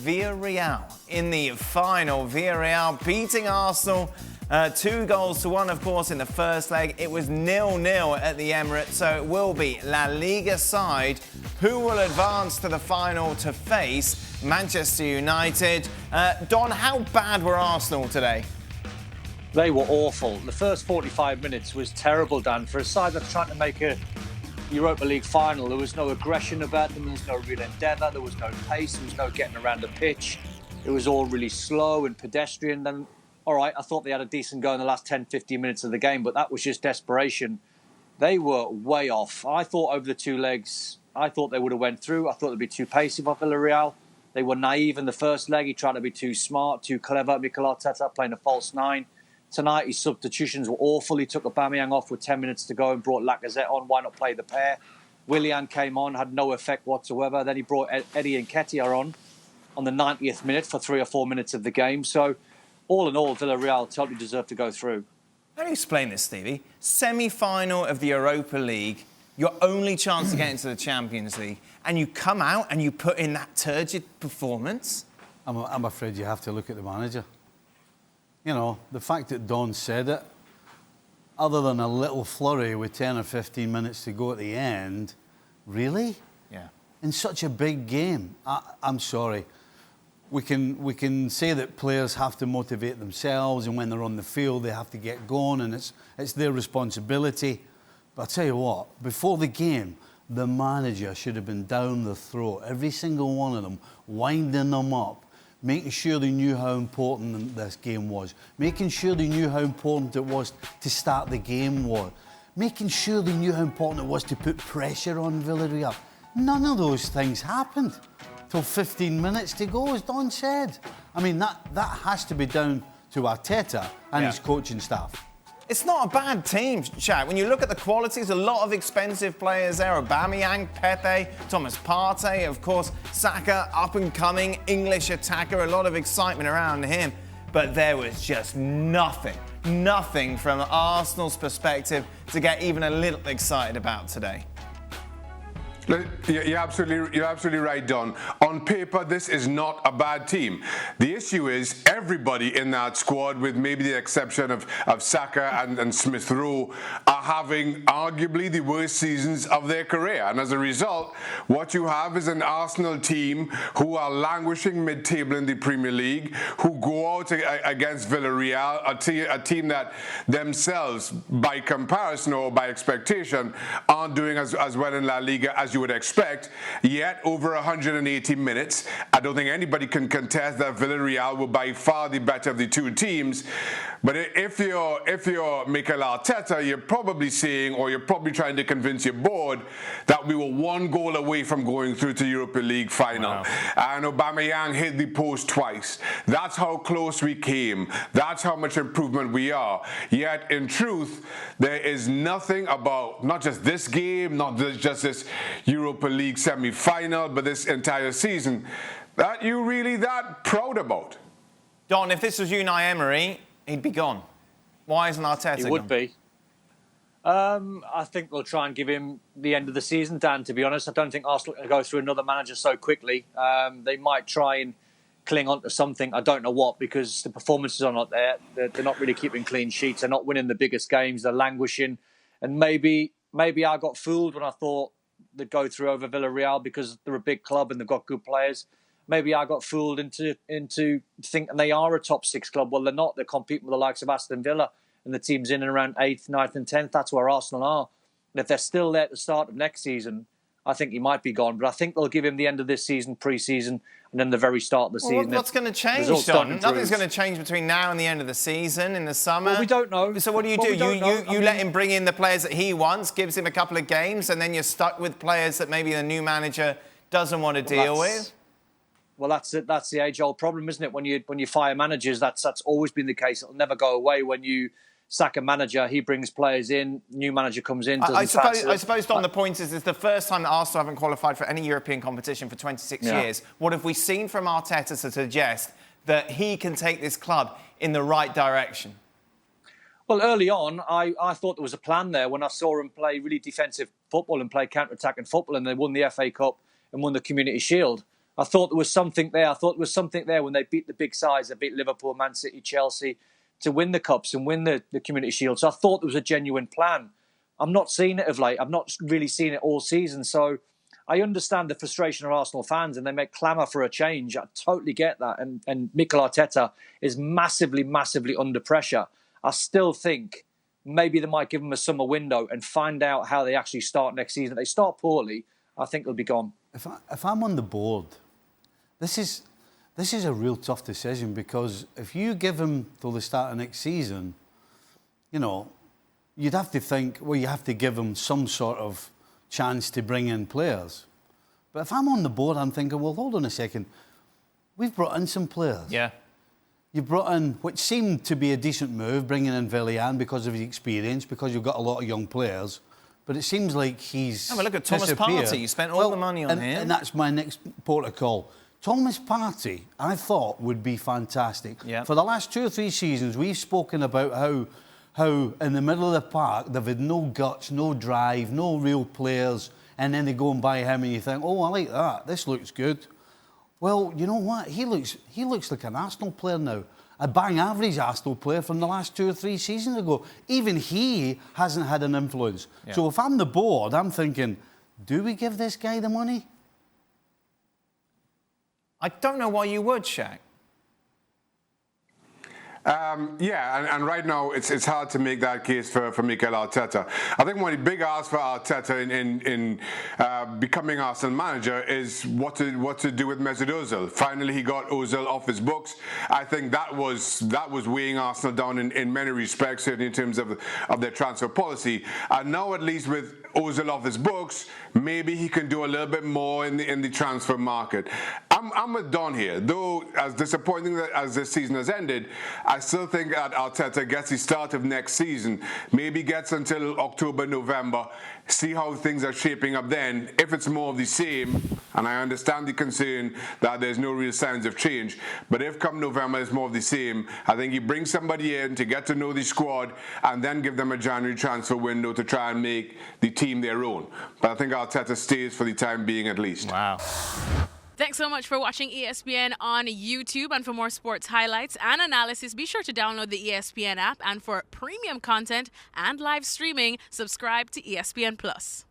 Villarreal in the final. Villarreal beating Arsenal 2-1, of course, in the first leg. It was 0-0 at the Emirates, so it will be La Liga side who will advance to the final to face Manchester United. Don, how bad were Arsenal today? They were awful. The first 45 minutes was terrible, Dan. For a side that's trying to make a Europa League final, there was no aggression about them, there was no real endeavour, there was no pace, there was no getting around the pitch. It was all really slow and pedestrian. Then, all right, I thought they had a decent go in the last 10, 15 minutes of the game, but that was just desperation. They were way off. I thought over the two legs, I thought they would have went through. I thought they'd be too pacey for Villarreal. They were naive in the first leg. He tried to be too smart, too clever. Mikel Arteta playing a false nine. Tonight, his substitutions were awful. He took Aubameyang off with 10 minutes to go and brought Lacazette on. Why not play the pair? Willian came on, had no effect whatsoever. Then he brought Eddie Nketiah on the 90th minute for 3 or 4 minutes of the game. So, all in all, Villarreal totally deserved to go through. How do you explain this, Stevie? Semi-final of the Europa League, your only chance to get into the Champions League, and you come out and you put in that turgid performance? I'm afraid you have to look at the manager. You know, the fact that Don said it, other than a little flurry with 10 or 15 minutes to go at the end, really? Yeah. In such a big game? I'm sorry. We can say that players have to motivate themselves, and when they're on the field, they have to get going, and it's their responsibility. But I'll tell you what, before the game, the manager should have been down the throat, every single one of them, winding them up, making sure they knew how important this game was, making sure they knew how important it was to start the game, making sure they knew how important it was to put pressure on Villarreal. None of those things happened till 15 minutes to go, as Don said. I mean, that has to be down to Arteta and his coaching staff. It's not a bad team, Shaq. When you look at the qualities, a lot of expensive players there. Aubameyang, Pepe, Thomas Partey, of course, Shaka, up-and-coming English attacker. A lot of excitement around him. But there was just nothing from Arsenal's perspective to get even a little excited about today. You're absolutely right, Don. On paper, this is not a bad team. The issue is everybody in that squad, with maybe the exception of Shaka and Smith Rowe, are having arguably the worst seasons of their career. And as a result, what you have is an Arsenal team who are languishing mid-table in the Premier League, who go out against Villarreal, a team that themselves, by comparison or by expectation, aren't doing as well in La Liga as you would expect, yet over 180 minutes. I don't think anybody can contest that Villarreal were by far the better of the two teams. But if you're Mikel Arteta, you're probably saying, or you're probably trying to convince your board, that we were one goal away from going through to the Europa League final. Wow. And Aubameyang hit the post twice. That's how close we came. That's how much improvement we are. Yet, in truth, there is nothing about not just this game, not just this Europa League semi-final, but this entire season that you're really that proud about. Don, if this was Unai Emery, he'd be gone. Why isn't Arteta gone? He would be. I think they'll try and give him the end of the season, Dan, to be honest. I don't think Arsenal will go through another manager so quickly. They might try and cling on to something. I don't know what, because the performances are not there. They're not really keeping clean sheets. They're not winning the biggest games. They're languishing. And maybe I got fooled when I thought they'd go through over Villarreal because they're a big club and they've got good players. Maybe I got fooled into thinking they are a top 6 club. Well, they're not. They're competing with the likes of Aston Villa and the teams in and around 8th, 9th and 10th. That's where Arsenal are. And if they're still there at the start of next season, I think he might be gone. But I think they'll give him the end of this season, pre-season, and then the very start of the season. What's going to change, Don? Nothing's going to change between now and the end of the season in the summer. Well, we don't know. So what do? You let him bring in the players that he wants, gives him a couple of games, and then you're stuck with players that maybe the new manager doesn't want to deal with? Well, that's it. That's the age-old problem, isn't it? When you fire managers, that's always been the case. It'll never go away. When you sack a manager, he brings players in, new manager comes in. I suppose, Don, the point is it's the first time that Arsenal haven't qualified for any European competition for 26 years. What have we seen from Arteta to suggest that he can take this club in the right direction? Well, early on, I thought there was a plan there when I saw him play really defensive football and play counter-attacking football, and they won the FA Cup and won the Community Shield. I thought there was something there. I thought there was something there when they beat the big sides. They beat Liverpool, Man City, Chelsea to win the Cups and win the Community Shield. So I thought there was a genuine plan. I'm not seeing it of late. I've not really seen it all season. So I understand the frustration of Arsenal fans and they may clamour for a change. I totally get that. And Mikel Arteta is massively, massively under pressure. I still think maybe they might give him a summer window and find out how they actually start next season. If they start poorly, I think they'll be gone. If I'm on the board, this is a real tough decision, because if you give him till the start of next season, you know, you'd have to think, well, you have to give him some sort of chance to bring in players. But if I'm on the board, I'm thinking, well, hold on a second. We've brought in some players. Yeah. You brought in, which seemed to be a decent move, bringing in Villarreal because of his experience, because you've got a lot of young players. But it seems like he's Oh, well, look at Thomas Partey. You spent all the money on him. And that's my next port of call. Thomas Partey, I thought, would be fantastic. Yeah. For the last 2 or 3 seasons, we've spoken about how in the middle of the park, they've had no guts, no drive, no real players, and then they go and buy him and you think, oh, I like that, this looks good. Well, you know what? He looks like an Arsenal player now. A bang average Arsenal player from the last 2 or 3 seasons ago. Even he hasn't had an influence. Yeah. So if I'm the board, I'm thinking, do we give this guy the money? I don't know why you would, Shaq. And right now it's hard to make that case for Mikel Arteta. I think one of the big asks for Arteta in becoming Arsenal manager is what to do with Mesut Ozil. Finally, he got Ozil off his books. I think that was weighing Arsenal down in many respects, certainly in terms of their transfer policy. And now, at least with Ozil off his books, maybe he can do a little bit more in the transfer market. I'm with Don here, though. As disappointing as this season has ended, I still think that Arteta gets the start of next season, maybe gets until October, November, see how things are shaping up then. If it's more of the same, and I understand the concern that there's no real signs of change, but if come November it's more of the same, I think he brings somebody in to get to know the squad and then give them a January transfer window to try and make the team their own. But I think Arteta stays for the time being at least. Wow. Thanks so much for watching ESPN on YouTube. And for more sports highlights and analysis, be sure to download the ESPN app. And for premium content and live streaming, subscribe to ESPN Plus.